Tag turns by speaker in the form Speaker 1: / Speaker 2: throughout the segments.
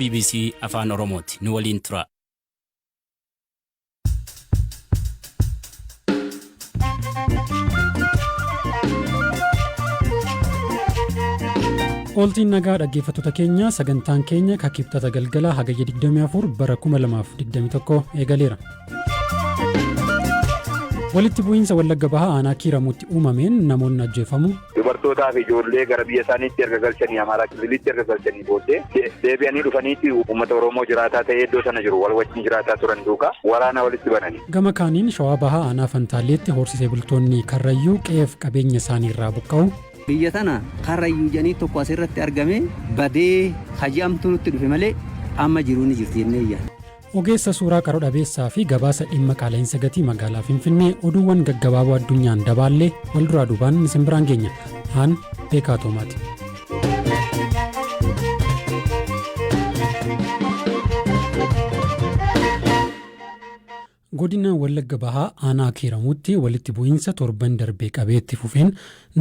Speaker 1: BBC afaan oromooti. Nu waliin tura.
Speaker 2: Oltiin nagaa dhaggeeffattoota keenya sagantaan keenya kibxata galgala hagayya 24 bara 2021 eegaleera. Walitti bu'iinsa Wallagga Bahaa aanaa Kiiramuutti uumameen namoonni ajjeefamu.
Speaker 3: Dubartootaa fi ijoollee gara biyya isaaniitti erga galchanii Amaaraa Kililitti erga galchanii booddee deebi'anii dhufaniitti uummata Oromoo jiraataa ta'ee iddoo sana jiru wal wajjin jiraataa turan duukaa waraana walitti bananii.
Speaker 2: Gama kaaniin Shawaa Bahaa aanaa Fantaalleetti horsiisee bultoonni Karrayyuu qe'eef qabeenya isaanii irraa buqqa'u.
Speaker 4: Biyya tana Karrayyuu janii tokko asirratti argame badee hajamtu nutti dhufe malee amma jiruu ni jirti jennee iyyaa.
Speaker 2: Ogeessa suuraa qaroo dhabeessaa fi gabaasa dhimma qaala'insa gatii magaalaa Finfinnee oduuwwan gaggabaaboo addunyaan dabaallee wal duraa duubaan isin biraan geenya. Haan beekaa toomaati. Godina Wallagga Bahaa aanaa Kiiramuutti walitti bu'iinsa torban darbee qabeetti fufeen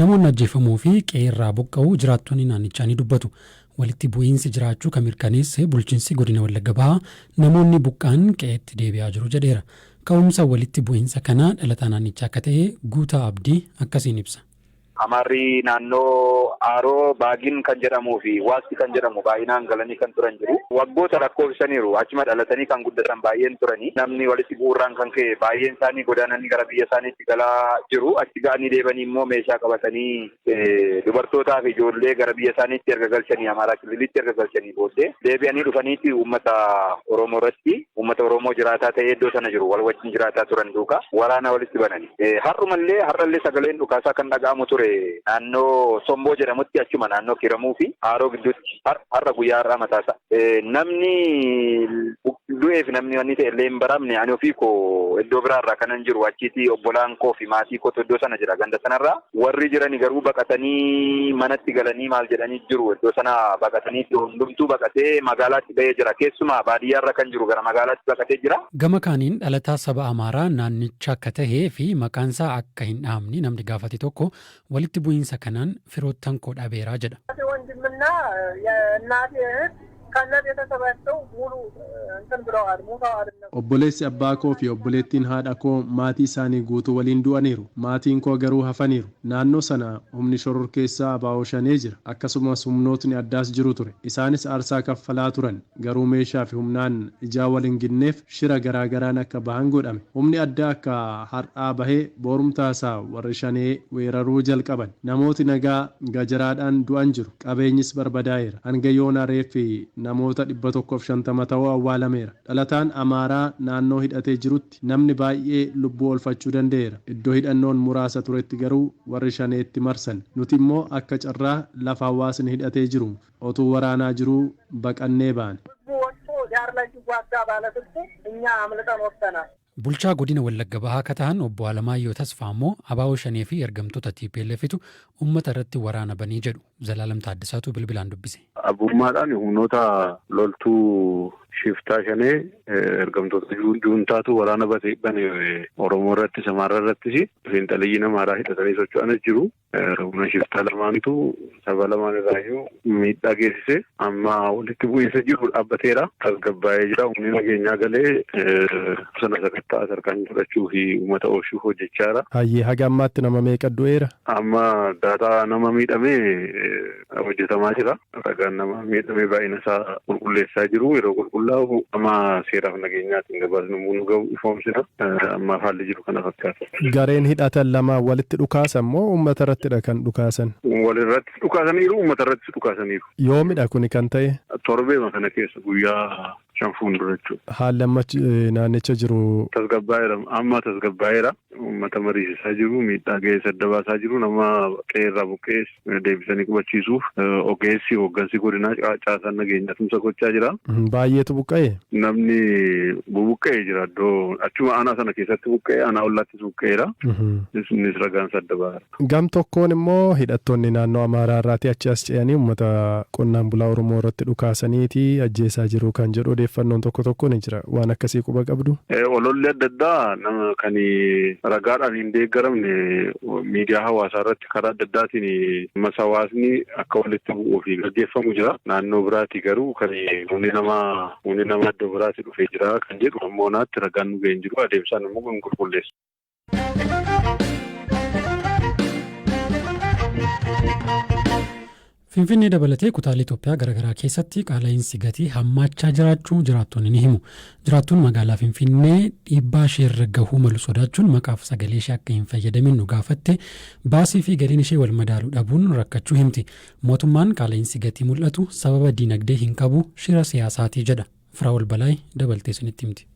Speaker 2: namoonni ajjeefamuu fi qe'eerraa buqqa'uu jiraattonni naannichaa ni dubbatu. Walitti bu'iinsi jiraachuu kan mirkaneesse bulchiinsi godina Wallagga Bahaa namoonni buqqa'an qe'eetti deebi'aa jiru jedheera. Ka'umsa walitti bu'iinsa kanaa dhalataa naannichaa akka ta'e Guutaa Abdii akkasiin ibsa.
Speaker 3: Amaarri naannoo Aaroo Baagin kan jedhamuu fi Waasti kan jedhamu baay'inaan galanii kan turan jiru. Waggoota lakkoofsaniiru achuma dhalatanii kan guddatan baay'een turanii namni walitti bu'uurraan kan ka'e baay'een isaanii godaananii gara biyya isaaniitti galaa jiru. Achi ga'anii deebanii immoo meeshaa qabatanii dubartootaa fi ijoollee gara biyya isaaniitti erga galchanii Amaaraa Kililitti erga galchanii booddee deebi'anii dhufaniitti uummata Oromoo irratti uummata Oromoo jiraataa ta'ee iddoo sana jiru wal wajjin jiraataa turan duukaa waraana walitti bananii. Har'allee sagaleen dhukaasaa kan dhaga'amu ture. Naannoo Somboo jedhamutti achuma naannoo Kiramuu fi Aaroo gidduutti har'a guyyaa har'aa mataasa. Namni du'ee fi namni wanni ta'e illee hin baramne ani ofii koo iddoo biraarraa kanan jiru achiitii obbolaan koo fi maatii kootu iddoo sana jira ganda sanarraa warri jirani garuu baqatanii manatti galanii maal jedhanii jiru iddoo sana baqatanii hundumtuu baqatee magaalaatti ba'ee jira keessumaa baadiyyaarra kan jiru gara magaalaatti baqatee jira.
Speaker 2: Gama kaaniin dhalataa saba Amaaraa naannicha akka tahee fi maqaansaa akka hin dhahamne namni gaafate tokko walitti bu'iinsa kanaan firoottan koo dhabeeraa jedha.
Speaker 5: Obboleessi abbaa koo fi obboleettiin haadha koo maatii isaanii guutuu waliin du'aniiru. Maatiin koo garuu hafaniiru. Naannoo sana humni shororkeessaa abaa'oo shanee jira. Akkasumas humnootni addaas jiru ture. Isaanis aarsaa kaffalaa turan. Garuu meeshaa fi humnaan ijaa waliin ginneef shira garaagaraan akka bahan godhame. Humni addaa akka har'aa bahee boorumtaasaa warri shanee weeraruu jalqaban. Namooti nagaa gajaraadhaan du'an jiru. Qabeenyis barbadaa'eera. Hanga yoona reeffi namoota 150 ta'uu awwaalameera. Dhalataan Amaaraa naannoo hidhatee jirutti namni baay'ee lubbuu oolfachuu danda'eera. Iddoo hidhannoon muraasa turetti garuu warri shaneetti marsan. Nuti immoo akka carraa lafa hawaasni hidhatee jiru otuu waraanaa jiruu baqannee baane.
Speaker 2: Bulchaa godina Wallagga Bahaa akka ta'an obbo Alamaayyoo Tasfaa immoo abaa'oo shanee fi ergamtoota TPLFitu uummata irratti waraana banii jedhu Zalaalam Taaddasaatu bilbilaan dubbise.
Speaker 6: Abummaadhaan humnoota loltuu shiftaa shanee ergamtoota juuntaatu waraana bane Oromoo irratti Samaara irrattis fiinxaliyyiin Amaaraa hidhatanii socho'anis jiru. Humna shiftaa lamaanitu saba lamaan irraayyuu miidhaa geessise amma walitti bu'iinsa jiru dhaabbateera. Tasgabbaa'ee jira. Humni nageenyaa galee sana sakattaa sarkaan fudhachuu fi uummata oolchuuf hojjechaara.
Speaker 5: Hayyee haga ammaatti nama meeqa du'eera?
Speaker 6: Amma daataa nama miidhamee hojjetamaa jira. Ragaan nama miidhamee baay'ina isaa qulqulleessaa jiru. Yeroo qulqullaa'u amma seeraaf nageenyaatiin gabaasni nu ga'u ifoomsina. Amma haalli jiru kana fakkaata.
Speaker 5: Gareen hidhatan lama walitti dhukaasan moo uummata irrattidha kan dhukaasan?
Speaker 6: Walirratti dhukaasaniiru, uummata irrattis dhukaasaniiru.
Speaker 5: Yoomidha kuni kan ta'e?
Speaker 6: Torbeema kana keessa guyyaa 5 fuuldura jechuudha.
Speaker 5: Haalli amma naannicha jiru?
Speaker 6: Tasgabbaa'eera. Amma tasgabbaa'eera. Uummata mariisisaa jiru, miidhaa ga'ee sadda baasaa jiru, nama qe'eerraa buqqees deebisanii qubachiisuuf ogeessi hooggansi godinaa caasaan nageenyaa tumsa gochaa jira.
Speaker 5: Baay'eetu buqqa'e?
Speaker 6: Namni bubuqqa'ee jira iddoo achuma aanaa sana keessatti buqqa'e, aanaa ollaattis buqqa'eera. Innis ragaan sadda baara.
Speaker 5: Gam tokkoon immoo hidhattoonni naannoo Amaaraa irraatii achi as ce'anii uummata qonnaan bulaa Oromoo irratti dhukaasaniiti ajjeesaa jiru kan jedhu odeeffannoo odeeffannoon tokko ni jira. Waan akkasii quba qabdu.
Speaker 6: Ololli adda addaa nama kan ragaadhaan hin deeggaramne miidiyaa hawaasaa irratti karaa adda addaatiin hawaasni akka walitti bu'uu fi gaggeeffamu jira. Naannoo biraatti garuu kan humni nama adda biraatti dhufee jira kan jedhu ammoo naatti ragaan nu ga'een jiru adeemsaan immoo kan qulqulleessu.
Speaker 2: Finfinnee dabalatee kutaalee Itoophiyaa garaagaraa keessatti qaala'insi gatii hammaachaa jiraachuu jiraattonni ni himu. Jiraattuun magaalaa Finfinnee dhiibbaa ishee irra gahuu malu sodaachuun maqaaf sagalee ishee akka hin fayyadamin nu gaafatte baasii fi galiin ishee wal madaaluu dhabuun rakkachuu himti. Mootummaan qaala'insi gatii mul'atu sababa diinagdee hin qabu shira siyaasaatii jedha. Firaa'ol Balaay dabaltee isinitti himti.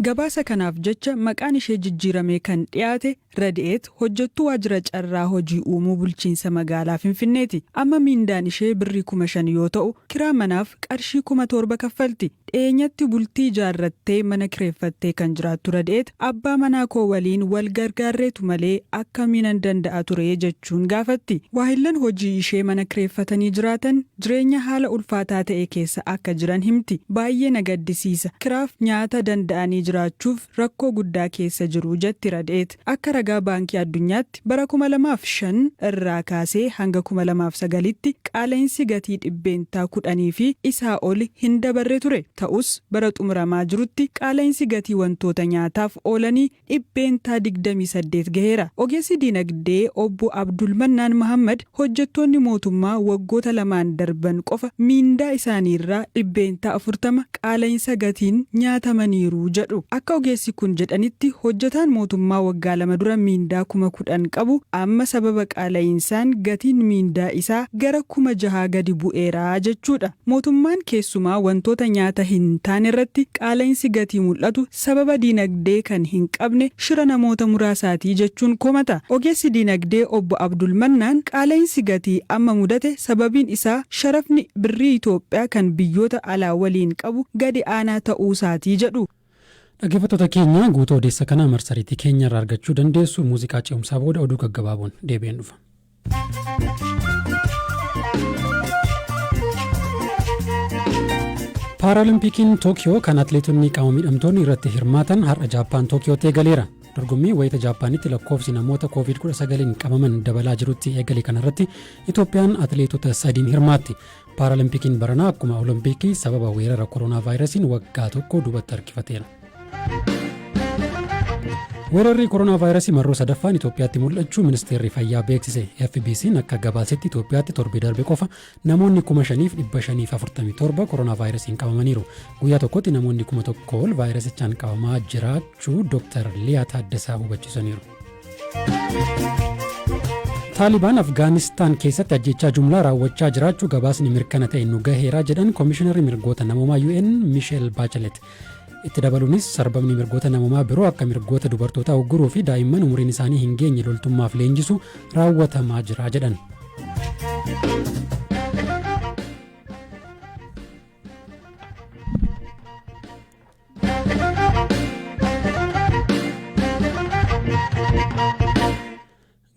Speaker 7: Gabaasa kanaaf jecha maqaan ishee jijjiiramee kan dhiyaate Radi'eet hojjettuu waajjira carraa hojii uumuu bulchiinsa magaalaa Finfinneeti. Amma miindaan ishee birrii 5,000 yoo ta'u kiraa manaaf qarshii 7,000 kaffalti. Dhiyeenyatti bultii ijaarrattee mana kireeffattee kan jiraattu Radi'eet abbaa manaa koo waliin wal gargaarreetu malee akkamiin danda'a ture jechuun gaafatti. Waahillan hojii ishee mana kireeffatanii jiraatan jireenya haala ulfaataa ta'e keessa akka jiran himti. Baay'ee na gaddisiisa. Kiraaf nyaata danda'anii jiraachuuf rakkoo guddaa keessa jiru jetti Radi'eet. Akka ragaa baankii addunyaatti bara 2005 irraa kaasee hanga 2009tti qaala'insi gatii dhibbeentaa 10 fi isaa ol hin dabarre ture. Ta'us bara xumuramaa jirutti qaala'insi gatii wantoota nyaataaf oolanii dhibbeentaa 28 gaheera. Ogeessi diinagdee obbo Abdul Mannaan Muhammad hojjettoonni mootummaa waggoota 2 darban qofa miindaa isaaniirraa dhibbeentaa 40 qaala'insa gatiin nyaatamaniiru jedhu. Akka ogeessi kun jedhanitti hojjetaan mootummaa waggaa 2 dura miindaa 10,000 qabu amma sababa qaala'insaan gatiin miindaa isaa gara 6,000 gadi bu'eera jechuudha. Mootummaan keessumaa wantoota nyaata hin taane irratti qaala'insi gatii mul'atu sababa diinagdee kan hin qabne shira namoota muraasaatii jechuun komata. Ogeessi diinagdee obbo Abdul Mannaan qaala'insi gatii amma mudate sababiin isaa sharafni birrii Itoophiyaa kan biyyoota alaa waliin qabu gadi aanaa ta'uusaatii jedhu.
Speaker 2: Dhaggeeffattoota keenya guutuu odeessa kanaa marsariitii keenya irraa argachuu dandeessu. Muuziqaa ce'umsaa booda oduu gaggabaaboon deebi'een dhufa. Paaralimpiikiin Tookiyoo kan atileetonni qaama miidhamtoonni irratti hirmaatan har'a Jaappaan Tookiyootti eegaleera. Dorgommii wayita Jaappaanitti lakkoofsi namoota COVID-19 qabaman dabalaa jirutti eegale kanarratti Itoophiyaan atileetota 3 hirmaatti. Paaralimpiikiin baranaa akkuma Olompikii sababa weerara koronaa vaayirasiin waggaa tokko duubatti harkifateera. Weerarri koronaa vaayirasii marroo sadaffaan Itoophiyaatti mul'achuu ministeerri fayyaa beeksise. FBC'n akka gabaasetti Itoophiyaatti torbee darbe qofa namoonni 5,547 koronaa vaayirasiin qabamaniiru. Guyyaa tokkotti namoonni 1,000 ol vaayirasichaan qabamaa jiraachuu Dr. Liyaa Taaddasaa hubachiisaniiru. Taalibaan Afgaanistaan keessatti ajjechaa jumlaa raawwachaa jiraachuu gabaasni mirkana ta'e nu gaheera jedhan Komishinarri mirgoota namoomaa UN Michelle Bachelet. Itti dabaluunis sarbamni mirgoota namoomaa biroo akka mirgoota dubartootaa ugguruu fi daa'imman umuriin isaanii hin geenye loltummaaf leenjisu raawwatamaa jira jedhan.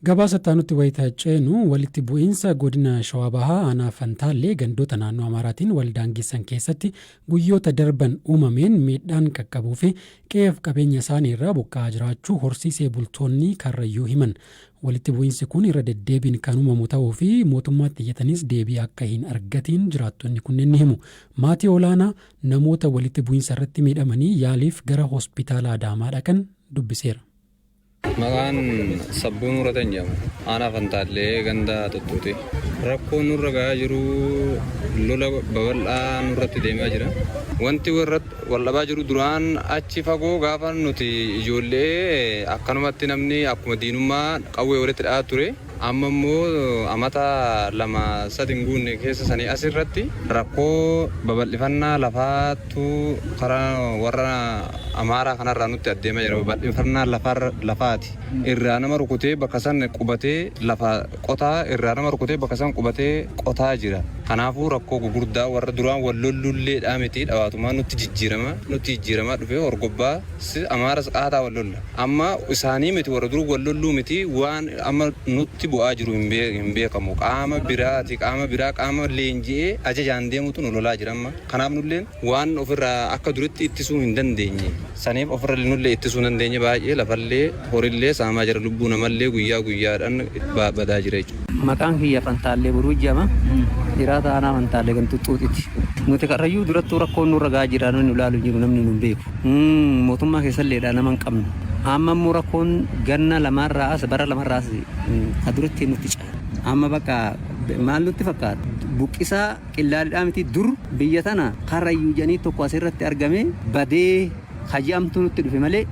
Speaker 2: Gabaasa taanutti wayita ceenu walitti bu'iinsa godina Shawaa Bahaa aanaa Fantaallee gandoota naannoo Amaaraatiin waldaangeessan keessatti guyyoota darban uumameen miidhaan qaqqabuu fi qe'eef qabeenya isaanii irraa buqqa'aa jiraachuu horsiisee bultoonni Karrayyuu himan. Walitti bu'iinsi kun irra deddeebiin kan uumamu ta'uu fi mootummaatti iyyatanis deebii akka hin argatiin jiraattonni kunneen ni himu. Maatii olaanaa namoota walitti bu'iinsa irratti miidhamanii yaaliif gara hospitaala Adaamaa dhaqan dubbiseera.
Speaker 8: Maqaan Sabbuun Uratan jedhama. Aanaa Fantaallee ganda Tuttuuti. Rakkoon nurra gahaa jiru lola babal'aa nurratti deemaa jira. Wanti wal dhabaa jiru duraan achi fagoo gaafa nuti ijoollee akkanumatti namni akkuma diinummaa qawwee walitti dha'aa ture. Amma immoo amata 2-3 guunne keessa sanii asirratti rakkoo babal'ifannaa lafaatu karaa warra Amaaraa kanarraa nutti adeemaa jira. Babal'ifannaa lafaati. Irraa nama rukutee bakka san qubatee lafa qotaa irraa nama rukutee bakka san qubatee qotaa jira. Kanaafuu rakkoo gurguddaa warra duraan wal lollulleedhaa miti dhawaatumaa nutti jijjiiramaa dhufee horgobbaa amaaras qaataa wal lolla. Amma isaanii miti warra duruu wal lolluu miti waan amma nutti bu'aa jiru hin beekamu. Qaama biraa qaama leenji'ee ajajaan deemutu nu lolaa jira amma. Kanaaf nulleen waan ofirraa akka duritti ittisuu hin dandeenye. Saniif ofirra nullee ittisuu hin dandeenye baay'ee lafallee horillee saamaa jira lubbuu namallee guyyaadhaan badaa jira jechuudha.
Speaker 4: Maqaan kiyya Fantaallee Buruu jedhama. Jiraata aanaa Fantaallee kan Tuttuutitti. Nuti qarrayyuu durattuu rakkoon nurra gahaa jira namni ilaalu jiru namni nu beeku. Mootummaa keessalleedha nama hin qabnu. Amma immoo rakkoon ganna lamaarraas bara lamaarraas ka duratti nutti caala. Amma bakka maal nutti fakkaata? Buqqisaa qillaalidhaa miti dur biyya tana karrayyuu janii tokko asirratti argame badee haji'amtu nutti dhufe malee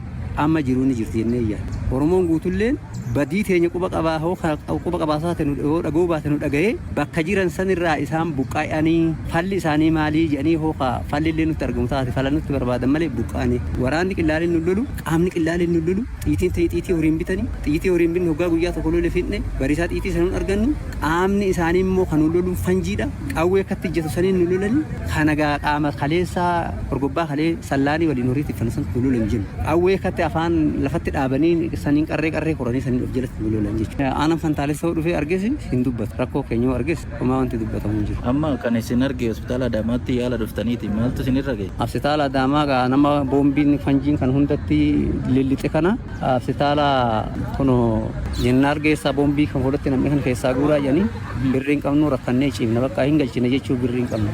Speaker 4: amma jiruu ni jirti jennee iyyaadha. Oromoon guutulleen badii teenya quba qabaasaa ta'e dhagoo baate nu dhaga'ee bakka jiran sanirraa isaan buqqaa'anii falli isaanii maalii jedhanii hookaa falli illee nutti argamu taate fala nutti barbaadan malee buqqaa'anii waraanni qillaaleen nu lolu qaamni qillaaleen nu lolu xiitiin ta'e xiitii horiin bitanii xiitii horiin binne hoggaa guyyaa tokko lole fidne bariisaa xiitii sanuun argannu qaamni isaanii immoo kan nu lolu fanjiidha qawwee akkatti ijjatu saniin nu lolani kanagaa qaama kaleessaa horgobbaa kalee sallaanii waliin horiitti fannisan nu lolan jennu qawwee akkatti afaan lafatti dhaabanii saniin qarree koranii saniin of jalatti nu lolan jechuudha. Aanaan Fantaalessa dhufee argees hin dubbatu rakkoo keenya argees homaa wanti dubbatamu hin jiru.
Speaker 9: Amma kan isin arge hospitaala Adaamaatti yaala dhuftaniiti maaltu isin irra ga'e?
Speaker 4: Hospitaala Adaamaa nama boombiin fanjiin kan hundatti lillixe kana hospitaala kuno jenna argeessaa boombii kan fuudhatti namni kan keessaa guuraa jedhanii birriin qabnu rakkannee ciifna bakka hin galchine jechuu birriin qabnu.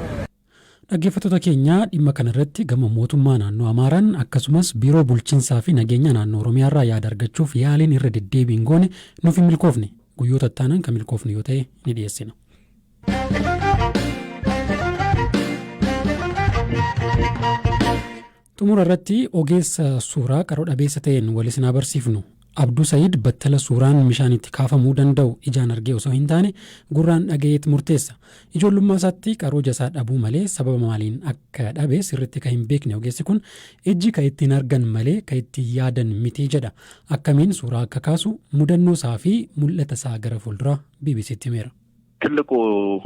Speaker 2: Dhaggeeffattoota keenya dhimma kanarratti gama mootummaa naannoo Amaaraan akkasumas biiroo bulchiinsaa fi nageenya naannoo Oromiyaarraa yaada argachuuf yaaliin irra deddeebiin goone nuuf hin milkoofne guyyoota ittaanan kan milkoofne yoo ta'e ni dhiyeessina. Xumura irratti ogeessa suuraa qaroo dhabeessa ta'een wal isin agarsiifnu. Abduu Sayyid battala suuraan bishaan itti kaafamuu danda'u ijaan argee osoo hin taane gurraan dhagayeet murteessa. Ijoollummaa isaatti qaroo jasaa dhabuu malee sababa maaliin akka dhabe sirriitti kan hin beekne ogeessi kun ijji kan ittiin argan malee kan ittiin yaadan miti jedha. Akkamiin suuraa akka kaasu mudannoo isaa fi mul'ata isaa gara fuulduraa BBCtti himeera.
Speaker 6: ትልቁ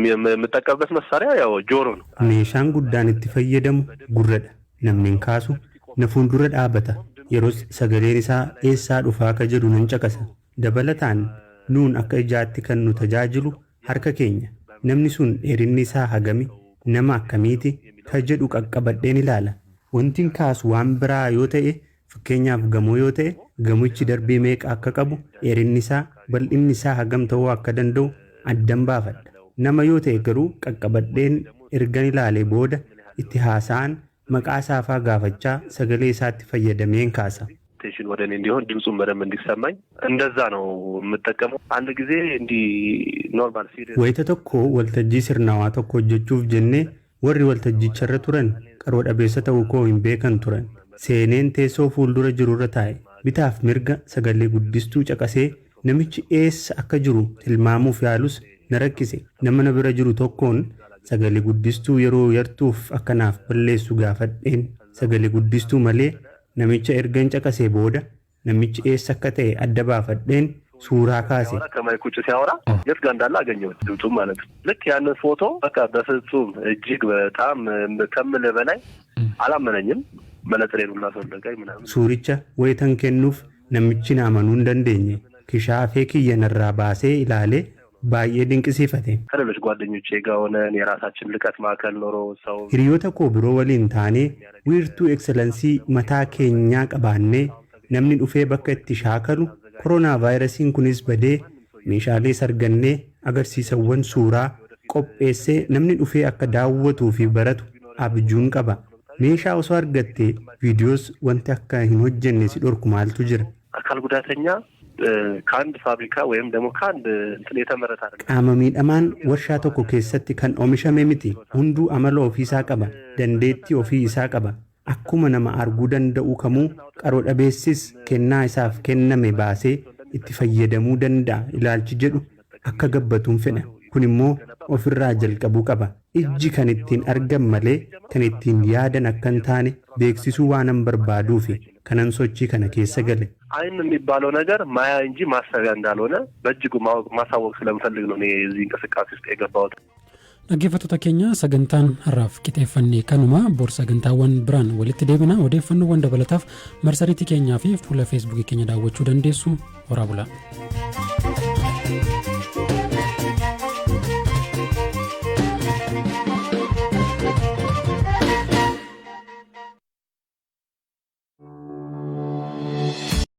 Speaker 6: የምጠቀምበት መሳሪያ ያው ጆሮ ነው።
Speaker 10: meeshaan guddaan itti fayyadamu gurradha. Namni kaasu na fuuldura dhaabata. Yeroos sagaleen isaa eessaa dhufaa ka jedhu nan caqasa. Dabalataan nuun akka ijaatti kan nu tajaajilu harka keenya. Namni sun dheerinni isaa hagami nama akkamiiti ka jedhu qaqqabadheen ilaala. Wantiin kaasu waan biraa yoo ta'e fakkeenyaaf gamoo yoo ta'e gamochi darbii meeqa akka qabu dheerinni isaa bal'inni isaa hagam ta'uu akka danda'u addan baafadha. Nama yoo ta'e garuu qaqqabadheen ergan ilaalee booda itti haasa'an maqaa isaafaa gaafachaa sagalee isaatti fayyadameen kaasa.
Speaker 6: ቴንሽን ወደ እኔ እንዲሆን ድምጹን በደንብ እንዲሰማኝ እንደዛ ነው የምጠቀመው። አንድ ጊዜ እንዲ ኖርማል ሲሪየስ
Speaker 10: wayita tokko waltajjii sirnaawaa tokko hojjechuuf jennee warri waltajjicharra turan qaroo dhabeessa ta'uu koo hin beekan turan. Seeneen teessoo fuuldura jirurra taa'e bitaaf mirga sagalee guddistuu caqasee namichi eessa akka jiru tilmaamuuf yaalus na rakkise. Nama na bira jiru tokkoon sagalee guddistuu yeroo yartuuf akkanaaf balleessu gaafadheen sagalee guddistuu malee namicha ergan caqasee booda namichi eessa akka ta'e adda baafadheen suuraa kaase.
Speaker 6: ከማይክ ውጭ ሲያወራ የት ጋር እንዳለ አገኘሁት ድምፁም ማለት ነው። ልክ ያንን ፎቶ በቃ በፍጹም እጅግ በጣም ከምልህ በላይ አላመነኝም። መነጽሬን ሁላ አስወለቀኝ ምናምን።
Speaker 10: suuricha wayitan kennuuf namichi na amanuu hin dandeenye. Kishaafee kiyyanarraa baasee ilaalee baay'ee dinqisiifate.
Speaker 6: ከሌሎች ጓደኞቼ ጋር ሆነን የራሳችን ልቀት ማዕከል ኖሮ ሰው
Speaker 10: hiriyoota koo biroo waliin taanee wiirtuu ekseleensii mataa keenyaa qabaannee namni dhufee bakka itti shaakalu koronaa vaayirasiin kunis badee meeshaalee sargannee agarsiisawwan suuraa qopheessee namni dhufee akka daawwatuu fi baratu abjuun qaba. Meeshaa osoo argattee viidiyoos wanti akka hin hojjenne si dhorku maaltu jira?
Speaker 6: አካል ጉዳተኛ ከአንድ ፋብሪካ ወይም ደግሞ ከአንድ እንትን የተመረተ አይደለም።
Speaker 10: qaama miidhamaan warshaa tokko keessatti kan oomishame miti. Hunduu amala ofii isaa qaba. Dandeettii ofii isaa qaba. Akkuma nama arguu danda'u kamuu qaroo dhabeessis kennaa isaaf kenname baasee itti fayyadamuu danda'a ilaalchi jedhu akka gabbatuun fedha. Kun immoo ofirraa jalqabuu qaba. Ijji kan ittiin argan malee kan ittiin yaadan akka hin taane beeksisuu waan hin barbaaduufi kanan sochii kana keessa gale.
Speaker 6: አይን የሚባለው ነገር ማያ እንጂ ማሰቢያ እንዳልሆነ በእጅጉ ማሳወቅ ስለምፈልግ ነው እኔ እዚህ እንቅስቃሴ ውስጥ የገባሁት።
Speaker 2: Dhaggeeffattoota keenya sagantaan har'aaf qixeeffannee kanuma bor sagantaawwan biraan walitti deebina odeeffannoowwan dabalataaf marsariitii keenyaa fi fuula feesbuukii keenya daawwachuu dandeessu. Horaa bulaa.